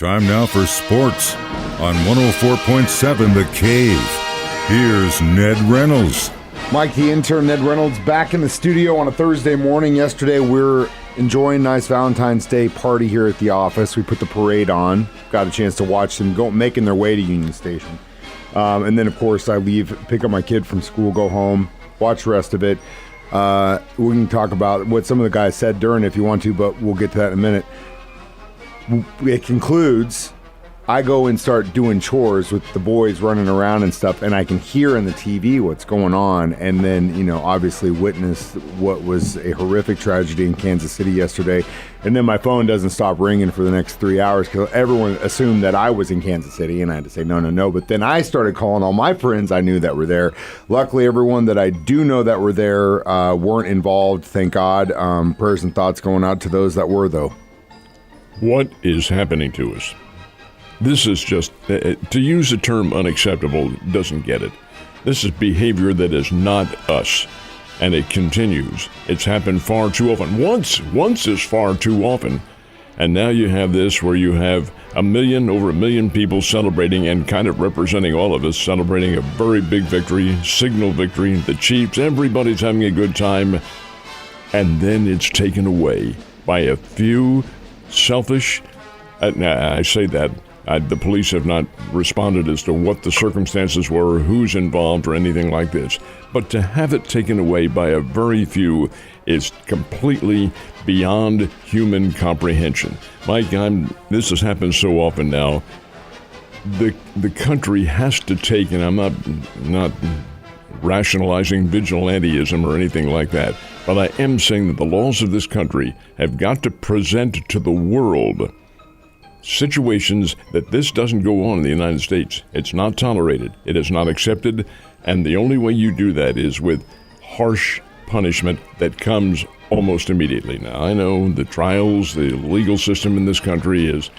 Time now for sports on 104.7 The Cave. Here's Ned Reynolds. Mike, the intern, Ned Reynolds, back in the studio on a Thursday morning. Yesterday, we're enjoying a nice Valentine's Day party here at the office. We put the parade on. Got a chance to watch them making their way to Union Station. And then, of course, I leave, pick up my kid from school, go home, watch the rest of it. We can talk about what some of the guys said during if you want to, but we'll get to that in a minute. It concludes, I go and start doing chores with the boys running around and stuff, and I can hear in the TV what's going on, and then, obviously witness what was a horrific tragedy in Kansas City yesterday. And then my phone doesn't stop ringing for the next 3 hours because everyone assumed that I was in Kansas City, and I had to say no. But then I started calling all my friends I knew that were there. Luckily, everyone that I do know that were there weren't involved, thank God. Prayers and thoughts going out to those that were, though. What is happening to us? This is just, to use the term unacceptable, doesn't get it. This is behavior that is not us, and it continues. It's happened far too often. Once is far too often, and now you have this where you have over a million people celebrating and kind of representing all of us, celebrating a very big victory, signal victory, the Chiefs, everybody's having a good time, and then it's taken away by a few selfish, I say that, the police have not responded as to what the circumstances were, who's involved, or anything like this. But to have it taken away by a very few is completely beyond human comprehension. Mike, this has happened so often now. The country has to take, and I'm not rationalizing vigilantism or anything like that, but I am saying that the laws of this country have got to present to the world situations that this doesn't go on in the United States. It's not tolerated. It is not accepted. And the only way you do that is with harsh punishment that comes almost immediately. Now, I know the trials, the legal system in this country is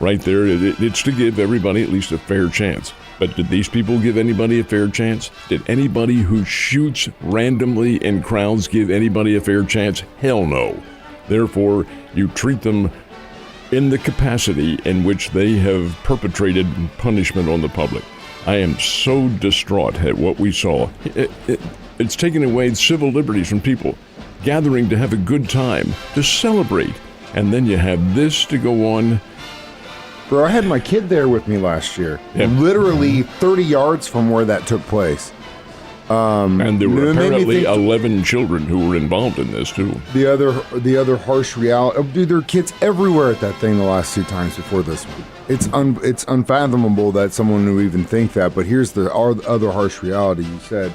right there. It's to give everybody at least a fair chance. But did these people give anybody a fair chance? Did anybody who shoots randomly in crowds give anybody a fair chance? Hell no. Therefore, you treat them in the capacity in which they have perpetrated punishment on the public. I am so distraught at what we saw. It's taken away civil liberties from people gathering to have a good time, to celebrate. And then you have this to go on. Bro, I had my kid there with me last year, literally 30 yards from where that took place. And there were apparently 11 children who were involved in this, too. The other harsh reality, dude, there are kids everywhere at that thing the last 2 times before this one. It's unfathomable that someone would even think that, but here's the other harsh reality. You said,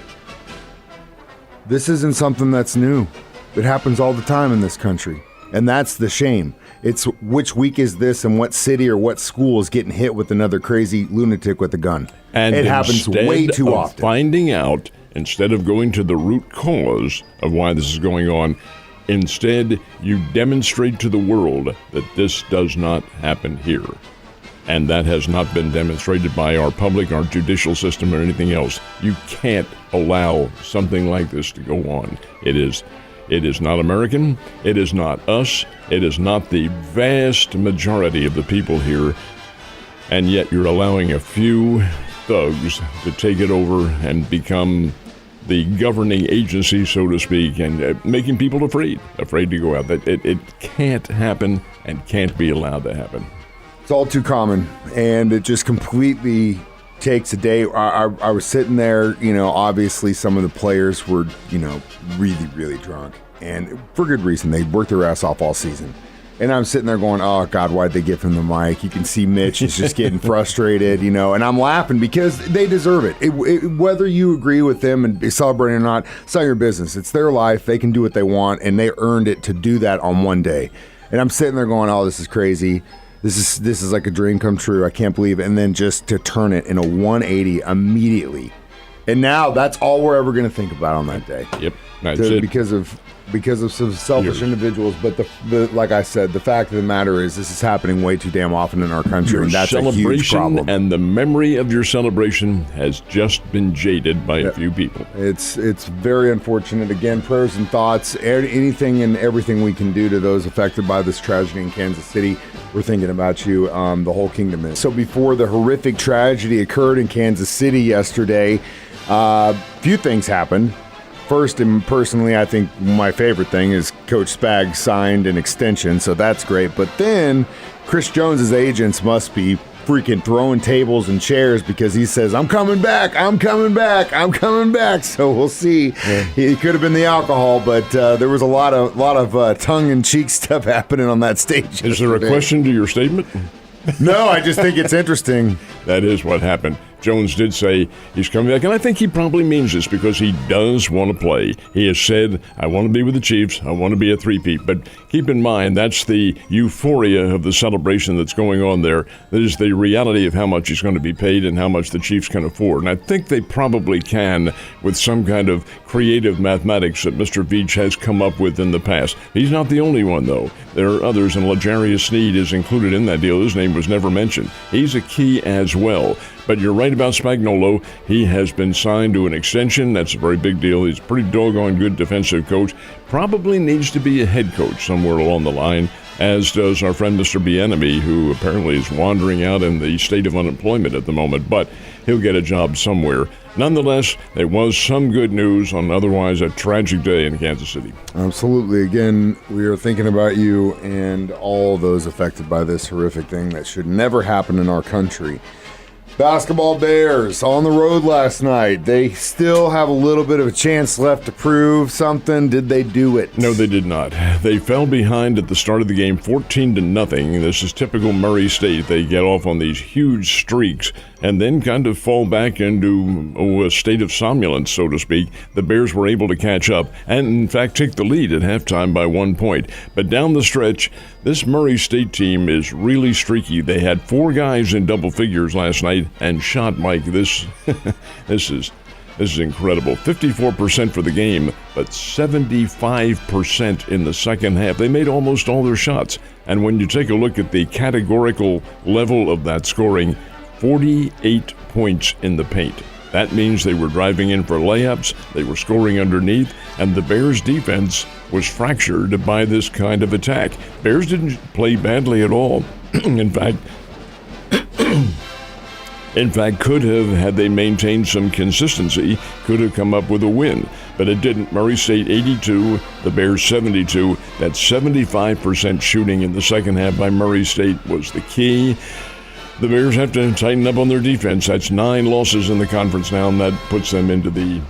this isn't something that's new. It happens all the time in this country, and that's the shame. It's which week is this and what city or what school is getting hit with another crazy lunatic with a gun. And it happens way too often. Finding out, instead of going to the root cause of why this is going on, instead you demonstrate to the world that this does not happen here. And that has not been demonstrated by our public, our judicial system, or anything else. You can't allow something like this to go on. It is not American. It is not us. It is not the vast majority of the people here. And yet you're allowing a few thugs to take it over and become the governing agency, so to speak, and making people afraid to go out. It can't happen and can't be allowed to happen. It's all too common, and it just completely takes a day. I was sitting there, obviously some of the players were, really, really drunk, and for good reason. They worked their ass off all season. And I'm sitting there going, oh, God, why'd they give him the mic? You can see Mitch is just getting frustrated, and I'm laughing because they deserve it. Whether you agree with them and be celebrating or not, it's not your business. It's their life. They can do what they want, and they earned it to do that on one day. And I'm sitting there going, oh, this is crazy. This is like a dream come true. I can't believe it. And then just to turn it in a 180 immediately. And now that's all we're ever going to think about on that day. Yep, that's it. Because of some selfish individuals, but the like I said, the fact of the matter is this is happening way too damn often in our country, and that's a huge problem. And the memory of your celebration has just been jaded by a few people. It's very unfortunate. Again, prayers and thoughts, anything and everything we can do to those affected by this tragedy in Kansas City. we're thinking about you. The whole kingdom is. So before the horrific tragedy occurred in Kansas City yesterday, few things happened. First, and personally, I think my favorite thing is Coach Spags signed an extension, so that's great. But then Chris Jones's agents must be freaking throwing tables and chairs because he says, I'm coming back. So we'll see. Yeah. It could have been the alcohol, but there was a lot of tongue-in-cheek stuff happening on that stage. Is there a question to your statement? No, I just think it's interesting. That is what happened. Jones did say he's coming back, and I think he probably means this because he does want to play. He has said, I want to be with the Chiefs, I want to be a three-peat. But keep in mind, that's the euphoria of the celebration that's going on there. That is the reality of how much he's going to be paid and how much the Chiefs can afford. And I think they probably can with some kind of creative mathematics that Mr. Veach has come up with in the past. He's not the only one, though. There are others, and L'Jarius Sneed is included in that deal. His name was never mentioned. He's a key as well. But you're right about Spagnuolo. He has been signed to an extension. That's a very big deal. He's a pretty doggone good defensive coach. Probably needs to be a head coach somewhere along the line, as does our friend Mr. Bieniemy, who apparently is wandering out in the state of unemployment at the moment. But he'll get a job somewhere. Nonetheless, there was some good news on otherwise a tragic day in Kansas City. Absolutely. Again, we are thinking about you and all those affected by this horrific thing that should never happen in our country. Basketball Bears on the road last night. They still have a little bit of a chance left to prove something. Did they do it? No, they did not. They fell behind at the start of the game 14-0. This is typical Murray State. They get off on these huge streaks and then kind of fall back into a state of somnolence, so to speak. The Bears were able to catch up and, in fact, take the lead at halftime by 1 point. But down the stretch, this Murray State team is really streaky. They had 4 guys in double figures last night and shot, Mike, this is incredible. 54% for the game, but 75% in the second half. They made almost all their shots. And when you take a look at the categorical level of that scoring, 48 points in the paint. That means they were driving in for layups, they were scoring underneath, and the Bears' defense was fractured by this kind of attack. Bears didn't play badly at all. In fact, could have, had they maintained some consistency, could have come up with a win. But it didn't. Murray State 82, the Bears 72. That 75% shooting in the second half by Murray State was the key. The Bears have to tighten up on their defense. That's 9 losses in the conference now, and that puts them into the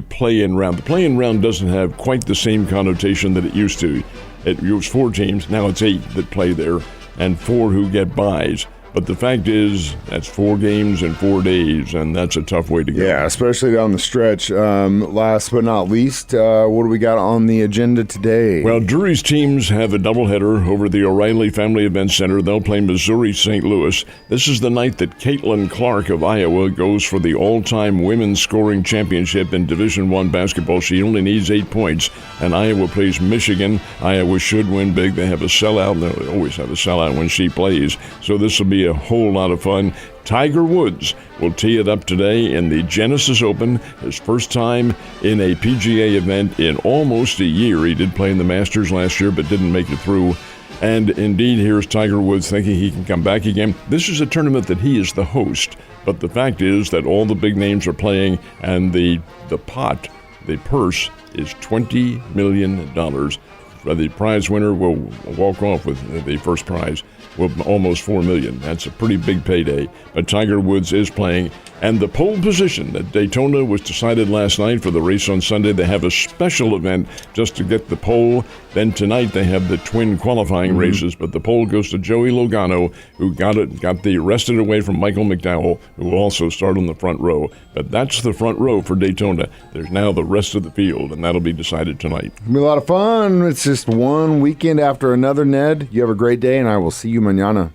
play-in round. The play-in round doesn't have quite the same connotation that it used to. It was 4 teams. Now it's 8 that play there, and 4 who get byes. But the fact is, that's 4 games in 4 days, and that's a tough way to go. Yeah, especially down the stretch. Last but not least, what do we got on the agenda today? Well, Drury's teams have a doubleheader over the O'Reilly Family Event Center. They'll play Missouri St. Louis. This is the night that Caitlin Clark of Iowa goes for the all-time women's scoring championship in Division I basketball. She only needs 8 points, and Iowa plays Michigan. Iowa should win big. They have a sellout. They always have a sellout when she plays, so this will be a whole lot of fun. Tiger Woods will tee it up today in the Genesis Open, his first time in a PGA event in almost a year. He did play in the Masters last year but didn't make it through. And indeed, here's Tiger Woods thinking he can come back again. This is a tournament that he is the host, but the fact is that all the big names are playing, and the purse is $20 million. The prize winner will walk off with the first prize with almost $4 million. That's a pretty big payday. But Tiger Woods is playing. And the pole position at Daytona was decided last night for the race on Sunday. They have a special event just to get the pole. Then tonight they have the twin qualifying races. But the pole goes to Joey Logano, who wrested it away from Michael McDowell, who will also start on the front row. But that's the front row for Daytona. There's now the rest of the field, and that'll be decided tonight. It'll be a lot of fun. It's just one weekend after another, Ned. You have a great day, and I will see you mañana.